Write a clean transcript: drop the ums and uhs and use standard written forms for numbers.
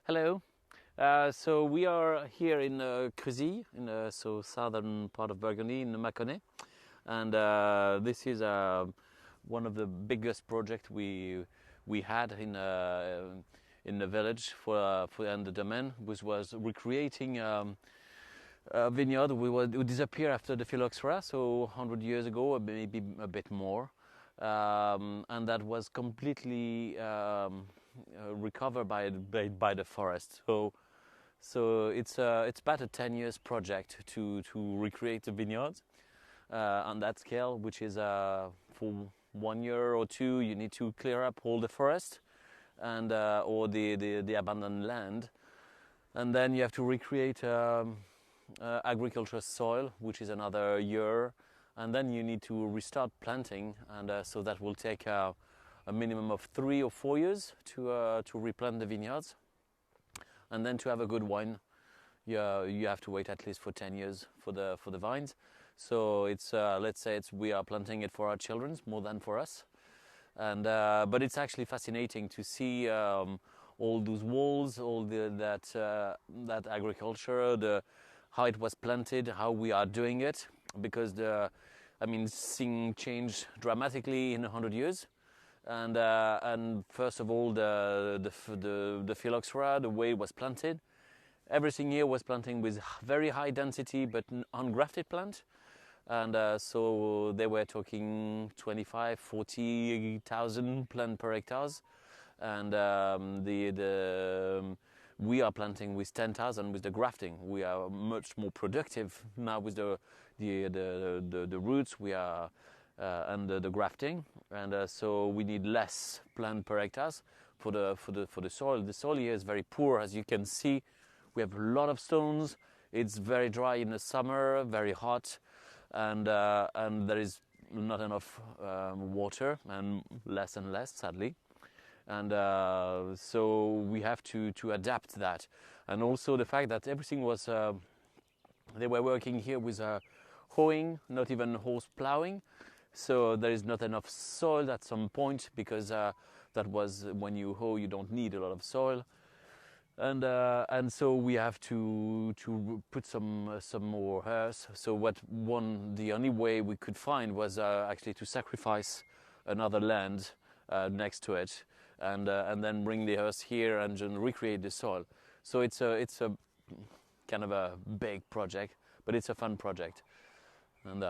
Hello. So we are here in Cruzille, in the southern part of Burgundy, in the Mâconnais, and this is one of the biggest projects we had in the village for and the Domaine, which was recreating a vineyard who disappeared after the phylloxera, so 100 years ago, or maybe a bit more, and that was completely recovered by the forest. So it's about a 10 years project to recreate the vineyards on that scale, which is for 1 year or two you need to clear up all the forest and or the abandoned land, and then you have to recreate agricultural soil, which is another year, and then you need to restart planting, and so that will take a minimum of 3 or 4 years to replant the vineyards, and then to have a good wine, you have to wait at least for 10 years for the vines. So it's let's say we are planting it for our children more than for us, and but it's actually fascinating to see all those walls, all that agriculture, how it was planted, how we are doing it, because things change dramatically in 100 years. And first of all, the phylloxera, the way it was planted, everything here was planting with very high density but ungrafted plant, and so they were talking 25-40,000 plant per hectares, and we are planting with 10,000 with the grafting. We are much more productive now with the roots. We are and the grafting, and so we need less plant per hectares for the soil. The soil here is very poor, as you can see. We have a lot of stones. It's very dry in the summer, very hot, and there is not enough water, and less, sadly. And so we have to adapt that, and also the fact that everything was they were working here with hoeing, not even horse plowing. So there is not enough soil at some point, because that was when you hoe, you don't need a lot of soil, and so we have to put some more earth. So the only way we could find was actually to sacrifice another land next to it, and then bring the earth here and recreate the soil. So it's a kind of a big project, but it's a fun project, and